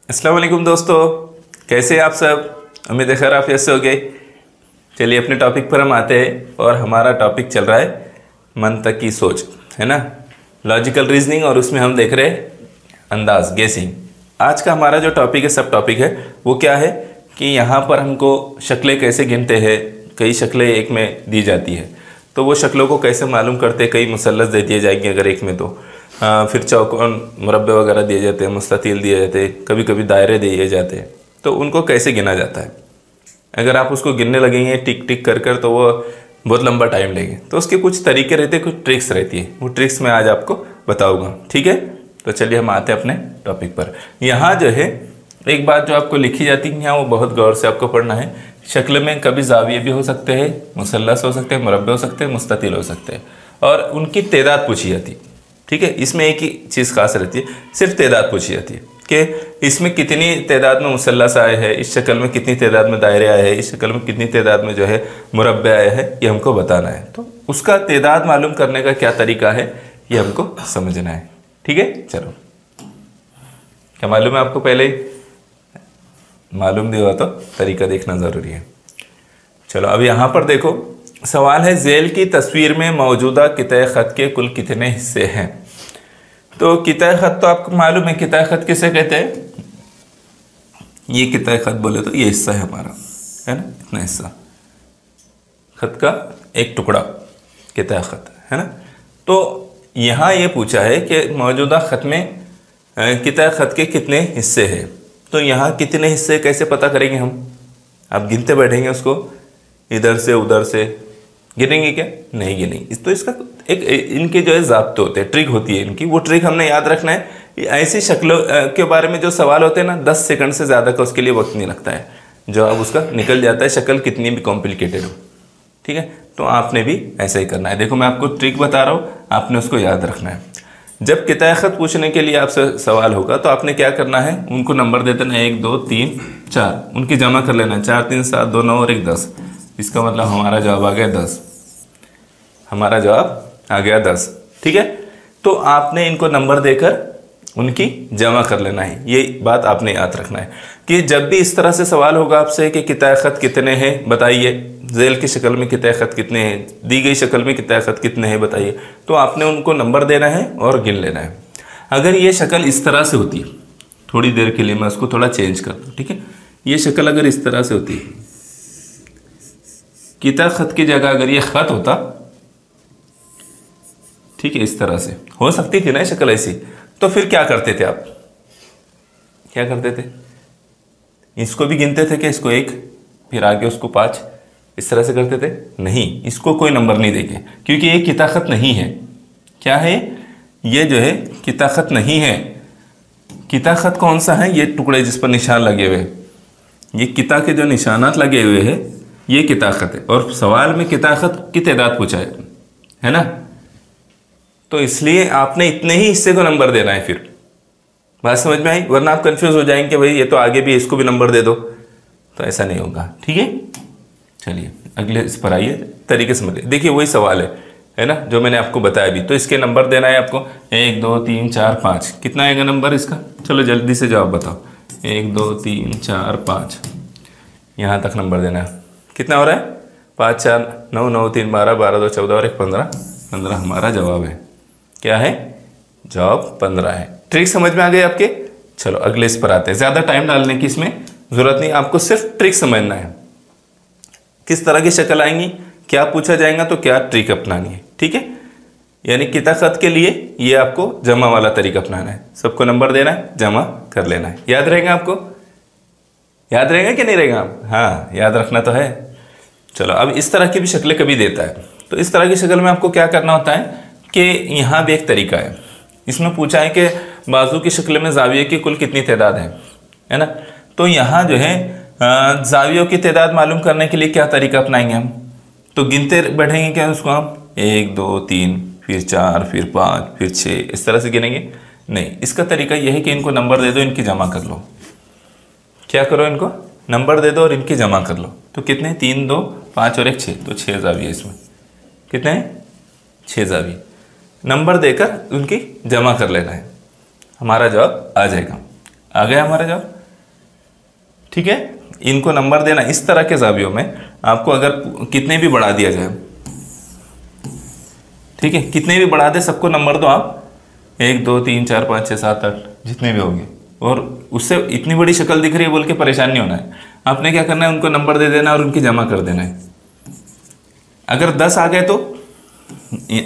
अस्सलाम वालेकुम दोस्तों, कैसे हैं आप सब। उम्मीद है खैर आप ऐसे हो गए। चलिए अपने टॉपिक पर हम आते हैं और हमारा टॉपिक चल रहा है मंतक की सोच, है ना, लॉजिकल रीजनिंग। और उसमें हम देख रहे हैं अंदाज, गेसिंग। आज का हमारा जो टॉपिक है, सब टॉपिक है, वो क्या है कि यहाँ पर हमको शक्लें कैसे गिनते हैं। कई शक्लें एक में दी जाती है, तो वो शक्लों को कैसे मालूम करते। कई मुसल्लस दे दिए जाएंगे अगर एक में, तो फिर चौकोन मुरब्बे वगैरह दिए जाते हैं, मुस्ततील दिए जाते हैं, कभी कभी दायरे दिए जाते हैं। तो उनको कैसे गिना जाता है। अगर आप उसको गिनने लगेंगे टिक टिक कर कर, तो वो बहुत लंबा टाइम लेंगे। तो उसके कुछ तरीके रहते हैं, कुछ ट्रिक्स रहती है। वो ट्रिक्स मैं आज आपको बताऊंगा, ठीक है। तो चलिए हम आते हैं अपने टॉपिक पर। यहाँ जो है एक बात जो आपको लिखी जाती है यहाँ, वो बहुत गौर से आपको पढ़ना है। शक्ल में कभी जाविये भी हो सकते हैं, मुसल्लस हो सकते हैं, मुरब्बे हो सकते हैं, मुस्ततील हो सकते हैं, और उनकी तादाद पूछी जाती है, ठीक है। इसमें एक ही चीज़ खास रहती है, सिर्फ तादाद पूछी जाती है कि इसमें कितनी तादाद में मुसल्लस आए हैं, इस शक्ल में कितनी तादाद में दायरे आए हैं, इस शक्ल में कितनी तादाद में जो है मुरब्बे आए हैं, ये हमको बताना है। तो उसका तादाद मालूम करने का क्या तरीका है, ये हमको समझना है, ठीक है। चलो, क्या मालूम है आपको, पहले मालूम भी हुआ तो तरीका देखना ज़रूरी है। चलो अब यहाँ पर देखो, सवाल है झेल की तस्वीर में मौजूदा किताए ख़त के कुल कितने हिस्से हैं। तो किताए ख़त तो आपको मालूम है, किताए ख़त किसे कहते हैं। ये किताए ख़त बोले तो ये हिस्सा है हमारा, है ना, इतना हिस्सा ख़त का एक टुकड़ा किताए ख़त, है ना। तो यहाँ ये पूछा है कि मौजूदा ख़त में किताए ख़त के कितने हिस्से हैं। तो यहाँ कितने हिस्से कैसे पता करेंगे हम। आप गिनते बैठेंगे उसको, इधर से उधर से गिनेंगे क्या, नहीं गिनेंगे। तो इसका एक इनके जो है ज़ाब्ते होते हैं, ट्रिक होती है इनकी। वो ट्रिक हमने याद रखना है। ऐसी शक्लों के बारे में जो सवाल होते हैं ना, 10 सेकंड से ज़्यादा का उसके लिए वक्त नहीं लगता है, जवाब उसका निकल जाता है, शक्ल कितनी भी कॉम्प्लिकेटेड हो, ठीक है। तो आपने भी ऐसा ही करना है। देखो मैं आपको ट्रिक बता रहा हूँ, आपने उसको याद रखना है। जब किताए ख़त पूछने के लिए आपसे सवाल होगा तो आपने क्या करना है, उनको नंबर दे देना, 1 2 3 4, उनकी जमा कर लेना है। 4 3 7 2 9 और 1 10। इसका मतलब हमारा जवाब आ गया 10। हमारा जवाब आ गया 10, ठीक है। तो आपने इनको नंबर देकर उनकी जमा कर लेना है। ये बात आपने याद रखना है कि जब भी इस तरह से सवाल होगा आपसे कि किताए ख़त कितने हैं बताइए, झेल की शक्ल में किताए ख़त कितने हैं, दी गई शक्ल में किताए ख़त कितने हैं बताइए, तो आपने उनको नंबर देना है और गिन लेना है। अगर ये शक्ल इस तरह से होती है, थोड़ी देर के लिए मैं उसको थोड़ा चेंज कर दूँ, ठीक है। ये शक्ल अगर इस तरह से होती है, किताए ख़त की जगह अगर ये ख़त होता, ठीक है, इस तरह से हो सकती थी ना शक्ल ऐसी, तो फिर क्या करते थे आप, क्या करते थे, इसको भी गिनते थे कि इसको 1, फिर आगे उसको 5, इस तरह से करते थे। नहीं, इसको कोई नंबर नहीं देंगे क्योंकि ये किताए ख़त नहीं है। क्या है ये, जो है किताए ख़त नहीं है। किताए ख़त कौन सा है, ये टुकड़े जिस पर निशान लगे हुए, ये किताब के जो निशानात लगे हुए हैं, ये किताए ख़त है। और सवाल में किताए ख़त की तादाद पूछा है ना, तो इसलिए आपने इतने ही हिस्से को नंबर देना है। फिर बात समझ में आई, वरना आप कंफ्यूज हो जाएंगे कि भाई ये तो आगे भी, इसको भी नंबर दे दो, तो ऐसा नहीं होगा, ठीक है। चलिए अगले इस पर आइए, तरीके से समझिए। देखिए वही सवाल है ना, जो मैंने आपको बताया भी। तो इसके नंबर देना है आपको 1 2 3 4 5। कितना आएगा नंबर इसका, चलो जल्दी से जवाब बताओ। 1 2 3 4 5, यहाँ तक नंबर देना है। कितना हो रहा है, 5 4 9 9 3 12 12 2 14 और 1 15 15 हमारा जवाब है। क्या है, जवाब 15 है। ट्रिक समझ में आ गई आपके। चलो अगले इस पर आते हैं। ज़्यादा टाइम डालने की इसमें ज़रूरत नहीं, आपको सिर्फ ट्रिक समझना है। किस तरह की शक्ल आएंगी, क्या पूछा जाएगा, तो क्या ट्रिक अपनानी है, ठीक है। यानी किताए ख़त के लिए ये आपको जमा वाला तरीका अपनाना है। सबको नंबर देना है, जमा कर लेना है। याद रहेगा आपको, याद रहेगा कि नहीं रहेगा, हाँ याद रखना तो है। चलो अब इस तरह की भी शक्लें कभी देता है, तो इस तरह की शक्ल में आपको क्या करना होता है कि यहाँ भी एक तरीका है। इसमें पूछा है कि बाजू की शक्ल में जाविये की कुल कितनी तादाद है ना। तो यहाँ जो है जावियों की तादाद मालूम करने के लिए क्या तरीका अपनाएंगे हम, तो गिनते बैठेंगे क्या उसको हम, 1 2 3 फिर 4 फिर 5 फिर 6, इस तरह से गिनेंगे नहीं। इसका तरीका यह है कि इनको नंबर दे दो, इनकी जमा कर लो। क्या करो, इनको नंबर दे दो और इनकी जमा कर लो। तो कितने, 3 2 5 और 1 6, तो 6 जाविये इसमें। कितने हैं, 6 जाविये। नंबर देकर उनकी जमा कर लेना है, हमारा जवाब आ जाएगा। आ गया हमारा जवाब। ठीक है, इनको नंबर देना इस तरह के ज़ावियों में आपको अगर कितने भी बढ़ा दिया जाए, ठीक है, कितने भी बढ़ा दे सबको नंबर दो आप, 1 2 3 4 5 6 7 8 जितने भी होंगे, और उससे इतनी बड़ी शक्ल दिख रही है बोल के परेशान नहीं होना है। आपने क्या करना है, उनको नंबर दे देना और उनकी जमा कर देना है। अगर 10 आ गए तो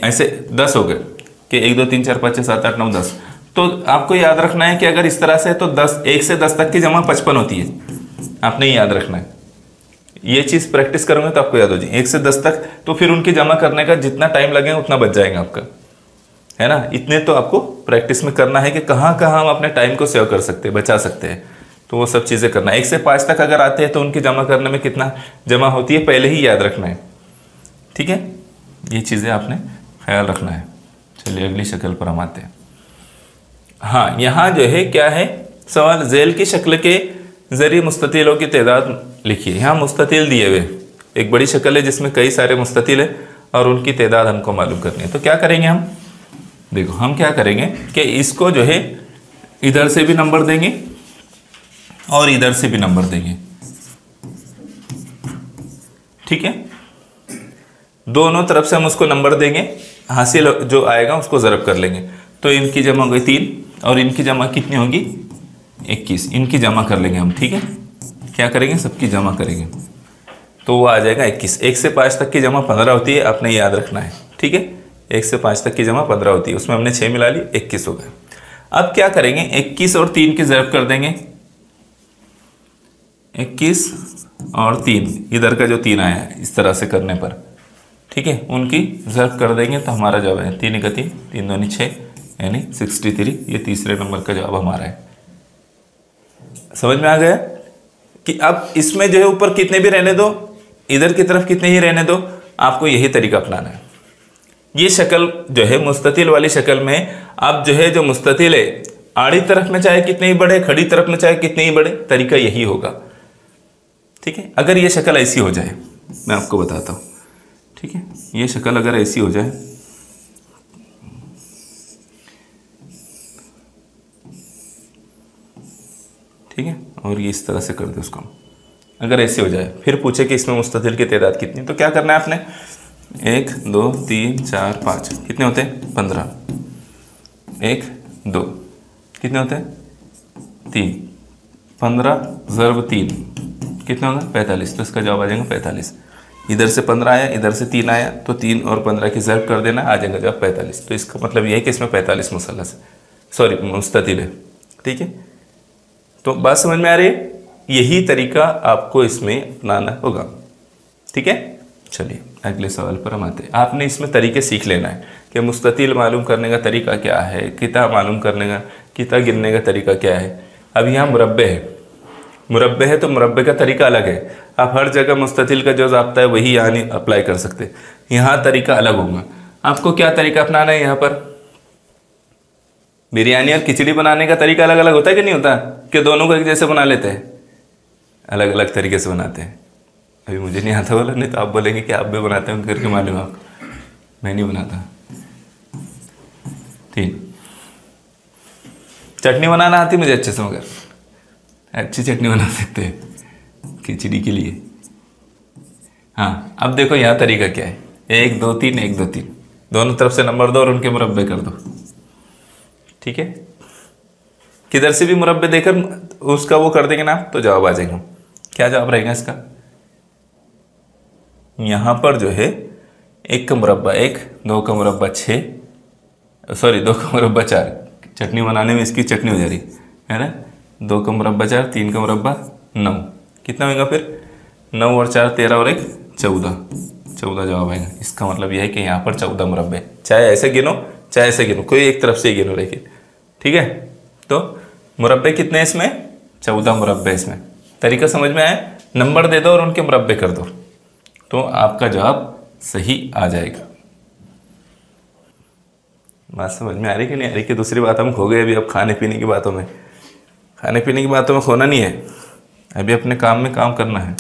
ऐसे 10 हो गए कि 1 2 3 4 5 6 7 8 9 10, तो आपको याद रखना है कि अगर इस तरह से तो 10 1 से 10 तक की जमा 55 होती है। आपने ये याद रखना है, ये चीज़ प्रैक्टिस करोगे तो आपको याद हो जाए 1 से 10 तक, तो फिर उनकी जमा करने का जितना टाइम लगेगा उतना बच जाएगा आपका, है ना। इतने तो आपको प्रैक्टिस में करना है कि कहाँ कहाँ हम अपने टाइम को सेव कर सकते हैं, बचा सकते हैं, तो वो सब चीज़ें करना है। 1 से 5 तक अगर आते हैं तो उनकी जमा करने में कितना जमा होती है पहले ही याद रखना है, ठीक है, ये चीज़ें आपने ख्याल रखना है। चलिए अगली शक्ल पर हम आते हैं। हाँ, यहाँ जो है क्या है सवाल, झेल की शक्ल के जरिए मुस्ततिलों की तादाद लिखिए। यहाँ मुस्ततिल दिए हुए, एक बड़ी शक्ल है जिसमें कई सारे मुस्ततिल है और उनकी तादाद हमको मालूम करनी है। तो क्या करेंगे हम, देखो हम क्या करेंगे कि इसको जो है इधर से भी नंबर देंगे और इधर से भी नंबर देंगे, ठीक है, दोनों तरफ से हम उसको नंबर देंगे, हासिल जो आएगा उसको ज़रब कर लेंगे। तो इनकी जमा हो गई 3 और इनकी जमा कितनी होगी 21, इनकी जमा कर लेंगे हम, ठीक है, क्या करेंगे सबकी जमा करेंगे तो वो आ जाएगा 21। 1 से 5 तक की जमा 15 होती है, आपने याद रखना है, ठीक है, 1 से 5 तक की जमा 15 होती है, उसमें हमने 6 मिला ली, 21 हो गया। अब क्या करेंगे 21 और 3 की ज़रब कर देंगे, 21 और 3, इधर का जो 3 आया है इस तरह से करने पर, ठीक है, उनकी ज़रब कर देंगे तो हमारा जवाब है 3 का 3 3 दूनी 6 यानी 63। ये तीसरे नंबर का जवाब हमारा है। समझ में आ गया कि अब इसमें जो है ऊपर कितने भी रहने दो, इधर की तरफ कितने ही रहने दो, आपको यही तरीका अपनाना है। ये शक्ल जो है मुस्ततिल वाली शक्ल में, अब जो है जो मुस्ततिल है आड़ी तरफ में चाहे कितने ही बड़े, खड़ी तरफ में चाहे कितने ही बड़े, तरीका यही होगा, ठीक है। अगर ये शक्ल ऐसी हो जाए, मैं आपको बताता हूँ, ठीक है, ये शक्ल अगर ऐसी हो जाए, ठीक है, और ये इस तरह से कर दे उसको, अगर ऐसे हो जाए, फिर पूछे कि इसमें मुस्ततिल की तादाद कितनी, तो क्या करना है आपने 1 2 3 4 5 कितने होते हैं 15, 1 2 कितने होते हैं 3, 15 ज़रब 3 कितना होगा 45, तो इसका जवाब आ जाएगा 45। इधर से 15 आया, इधर से 3 आया, तो 3 और 15 की ज़रब कर देना, आ जाएगा जवाब 45। तो इसका मतलब यह है कि इसमें 45 मुसल्लस है, सॉरी मुस्ततिल है, ठीक है। तो बात समझ में आ रही है, यही तरीका आपको इसमें अपनाना होगा, ठीक है। चलिए अगले सवाल पर हम आते हैं। आपने इसमें तरीके सीख लेना है कि मुस्ततिल मालूम करने का तरीका क्या है, किता मालूम करने का, किता गिनने का तरीका क्या है। अब यहाँ मुरब्बे है, मुरब्बे है तो मुरब्बे का तरीका अलग है। आप हर जगह मुस्ततिल का जो ज़ाब्ता है वही यहाँ नहीं अप्लाई कर सकते, यहाँ तरीका अलग होगा। आपको क्या तरीका अपनाना है, यहाँ पर बिरयानी और खिचड़ी बनाने का तरीका अलग अलग होता है कि नहीं होता, कि दोनों को एक जैसे बना लेते हैं, अलग अलग तरीके से बनाते हैं। अभी मुझे नहीं आता बोला, नहीं तो आप बोलेंगे कि आप भी बनाते हैं करके मालूम आपको, मैं नहीं बनाता। 3 चटनी बनाना आती मुझे अच्छे से, मगर अच्छी चटनी बना सकते हैं खिचड़ी के लिए। हाँ अब देखो यहाँ तरीका क्या है, 1 2 3 1 2 3, दोनों तरफ से नंबर दो और उनके मुरब्बे कर दो, ठीक है। किधर से भी मुरब्बे देकर उसका वो कर देंगे ना तो जवाब आ जाएगा। क्या जवाब रहेगा इसका, यहाँ पर जो है 1 का मुरब्बा 1, 2 का मुरब्बा 6, सॉरी 2 का मुरब्बा 4, चटनी बनाने में इसकी चटनी हो जा रही है ना। 2 का मुरब्बा 4, 3 का मुरब्बा 9, कितना होगा फिर 9 और 4 13 और 1 14 जवाब आएगा। इसका मतलब यह है कि यहाँ पर 14 मुरब्बे, चाहे ऐसे गिनो चाहे ऐसे गिनो, कोई एक तरफ से ही गिनो लेकिन, ठीक है। तो मुरब्बे कितने इसमें 14 मुरब्बे इसमें। तरीका समझ में आया, नंबर दे दो और उनके मुरब्बे कर दो तो आपका जवाब सही आ जाएगा। बात समझ में आ रही कि नहीं आ रही कि दूसरी बात हम खो गए अभी। अब खाने पीने की बातों में, खाने पीने की बातों में खोना नहीं है, अभी अपने काम में काम करना है।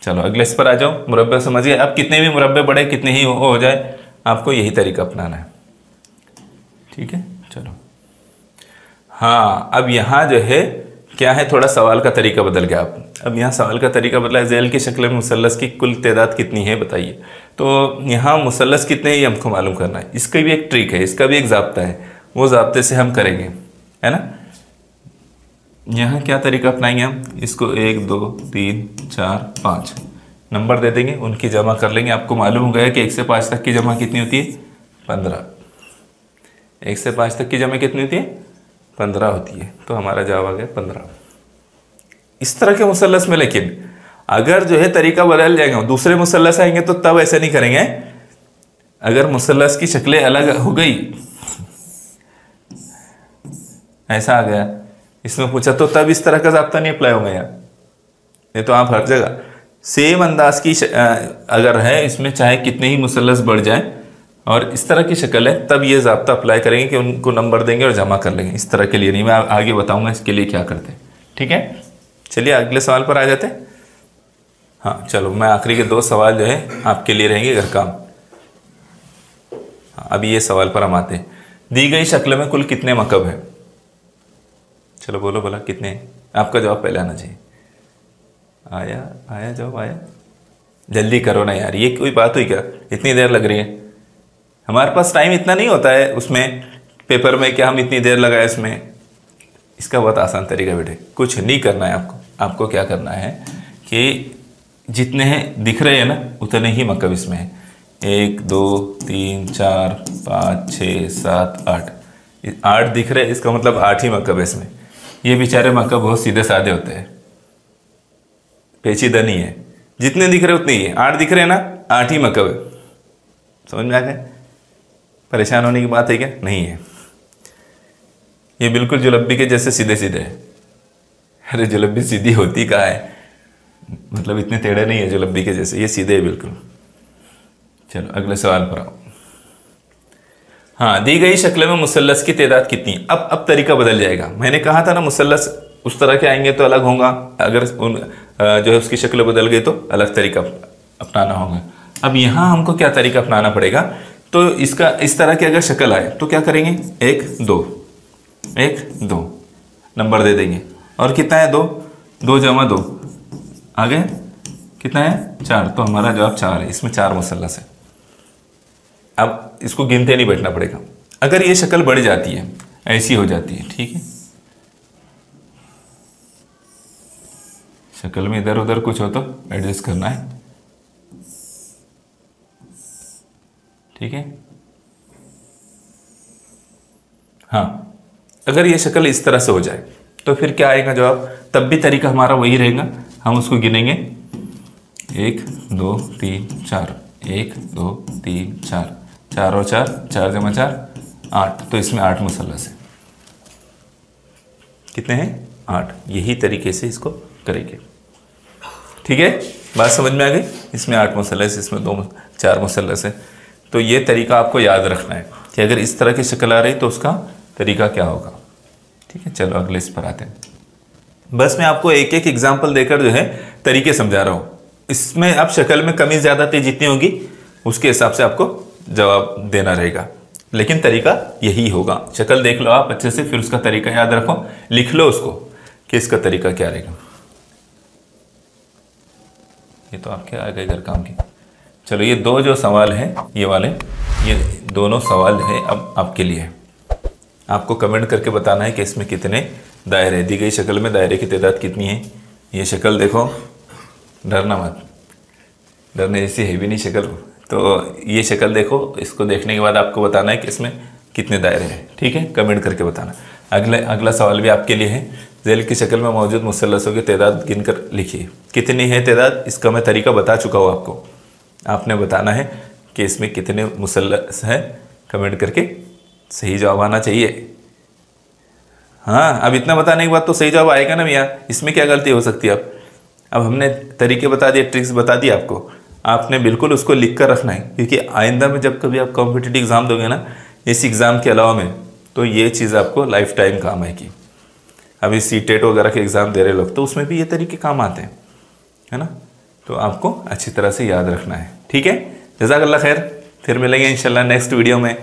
चलो अगले इस पर आ जाओ। मुरब्बे समझ गए, अब कितने भी मुरब्बे बढ़े कितने ही हो जाए आपको यही तरीका अपनाना है, ठीक है। चलो हाँ अब यहाँ जो है क्या है, थोड़ा सवाल का तरीका बदल गया। आप अब यहाँ सवाल का तरीका बदला है, ज़ैल की शक्ल में मुसल्लस की कुल तादाद कितनी है बताइए। तो यहाँ मुसल्लस कितने हैं ये हमको मालूम करना है। इसका भी एक ट्रिक है, इसका भी एक ज़ाब्ता है, वो ज़ाब्ते से हम करेंगे, है ना। यहाँ क्या तरीका अपनाएंगे हम, इसको 1 2 3 4 5 नंबर दे देंगे, उनकी जमा कर लेंगे। आपको मालूम हो गया कि 1 से 5 तक की जमा कितनी होती है, 15। 1 से 5 तक की जमा कितनी होती है, 15 होती है। तो हमारा जवाब आ गया 15। इस तरह के मुसल्लस में लेकिन अगर जो है तरीका बदल जाएगा, दूसरे मुसल्लस आएंगे तो तब ऐसे नहीं करेंगे। अगर मुसल्लस की शक्लें अलग हो गई, ऐसा आ गया इसमें पूछा, तो तब इस तरह का ज़ाब्ता नहीं अप्लाई होगा यार। ये तो आप हर जगह सेम अंदाज की अगर है, इसमें चाहे कितने ही मुसल्लस बढ़ जाए और इस तरह की शक्ल है, तब ये ज़ाब्ता अप्लाई करेंगे कि उनको नंबर देंगे और जमा कर लेंगे। इस तरह के लिए नहीं, मैं आगे बताऊंगा इसके लिए क्या करते हैं, ठीक है। चलिए अगले सवाल पर आ जाते हैं। हाँ चलो, मैं आखिरी के 2 सवाल जो है आपके लिए रहेंगे घर काम। हाँ, अभी ये सवाल पर हम आते हैं। दी गई शक्ल में कुल कितने मकब है, चलो बोलो भला कितने हैं। आपका जवाब पहले आना चाहिए। आया जवाब आया, जल्दी करो ना यार, ये कोई बात हुई क्या, इतनी देर लग रही है। हमारे पास टाइम इतना नहीं होता है उसमें पेपर में कि हम इतनी देर लगाए इसमें। इसका बहुत आसान तरीका बेटे, कुछ नहीं करना है आपको। आपको क्या करना है कि जितने हैं दिख रहे हैं ना, उतने ही मकब इसमें है। 1 2 3 4 5 6 7 8 8 दिख रहे हैं, इसका मतलब 8 ही मकब है इसमें। ये बेचारे मकब बहुत सीधे साधे होते हैं, पेचीदा नहीं है। जितने दिख रहे उतने ही है, 8 दिख रहे हैं ना, 8 ही मकब है। समझ में आ गया, परेशान होने की बात है क्या, नहीं है। ये बिल्कुल जुलब्बी के जैसे सीधे सीधे है। अरे जुलब्बी सीधी होती कहाँ है, मतलब इतने टेढ़े नहीं है जुलब्बी के जैसे, ये सीधे है बिल्कुल। चलो अगले सवाल पर आओ। हाँ, दी गई शक्ल में मुसल्लस की तादाद कितनी है। अब तरीका बदल जाएगा। मैंने कहा था ना मुसल्लस उस तरह के आएंगे तो अलग होगा, अगर उन जो है उसकी शक्ल बदल गई तो अलग तरीका अपनाना होगा। अब यहाँ हमको क्या तरीका अपनाना पड़ेगा, तो इसका इस तरह की अगर शक्ल आए तो क्या करेंगे, 1 2 नंबर दे देंगे। और कितना है, 2 जमा 2 आगे कितना है, 4। तो हमारा जवाब 4 है, इसमें 4 मुसल्लस है। अब इसको गिनते नहीं बैठना पड़ेगा। अगर ये शक्ल बढ़ जाती है, ऐसी हो जाती है, ठीक है, शक्ल में इधर उधर कुछ हो तो एडजस्ट करना है, ठीक है। हाँ, अगर ये शक्ल इस तरह से हो जाए तो फिर क्या आएगा जवाब, तब भी तरीका हमारा वही रहेगा। हम उसको गिनेंगे 1 2 3 4 1 2 3 4 4 और 4 4 जमा 4 8। तो इसमें 8 मुसल्लस है। कितने हैं, 8। यही तरीके से इसको करेंगे, ठीक है। बात समझ में आ गई। इसमें 8 मुसल्लस, इसमें 4 मुसल्लस है। तो ये तरीका आपको याद रखना है कि अगर इस तरह की शक्ल आ रही तो उसका तरीका क्या होगा, ठीक है। चलो अगले इस पर आते हैं। बस मैं आपको एक एक एग्जाम्पल देकर जो है तरीके समझा रहा हूँ। इसमें अब शक्ल में कमी ज़्यादा जितनी होगी उसके हिसाब से आपको जवाब देना रहेगा, लेकिन तरीका यही होगा। शक्ल देख लो आप अच्छे से, फिर उसका तरीका याद रखो, लिख लो उसको कि इसका तरीका क्या रहेगा। ये तो आपके आ गए घर काम की। चलो ये 2 जो सवाल हैं ये वाले, ये दोनों सवाल है अब आपके लिए। आपको कमेंट करके बताना है कि इसमें कितने दायरे, दी गई शक्ल में दायरे की तादाद कितनी है। ये शक्ल देखो, डरना मत, डरने जैसी है भी नहीं शक्ल। तो ये शक्ल देखो, इसको देखने के बाद आपको बताना है कि इसमें कितने दायरे हैं, ठीक है। कमेंट करके बताना। अगला सवाल भी आपके लिए है। ज़ैल की शक्ल में मौजूद मुसल्लसों की तादाद गिनकर लिखिए। कितनी है तादाद, इसका मैं तरीका बता चुका हूँ आपको। आपने बताना है कि इसमें कितने मुसल्लस हैं, कमेंट करके सही जवाब आना चाहिए। हाँ, अब इतना बताने के बाद तो सही जवाब आएगा ना भैया, इसमें क्या गलती हो सकती है। अब हमने तरीके बता दिए, ट्रिक्स बता दी आपको, आपने बिल्कुल उसको लिख कर रखना है, क्योंकि आइंदा में जब कभी आप कॉम्पिटिटिव एग्ज़ाम दोगे ना, इस एग्ज़ाम के अलावा में, तो ये चीज़ आपको लाइफ टाइम काम आएगी। अभी सीटेट वगैरह के एग्ज़ाम दे रहे लोग, तो उसमें भी ये तरीके काम आते हैं, है ना। तो आपको अच्छी तरह से याद रखना है, ठीक है। जज़ाकल्लाह खैर, फिर मिलेंगे इंशाल्लाह नेक्स्ट वीडियो में।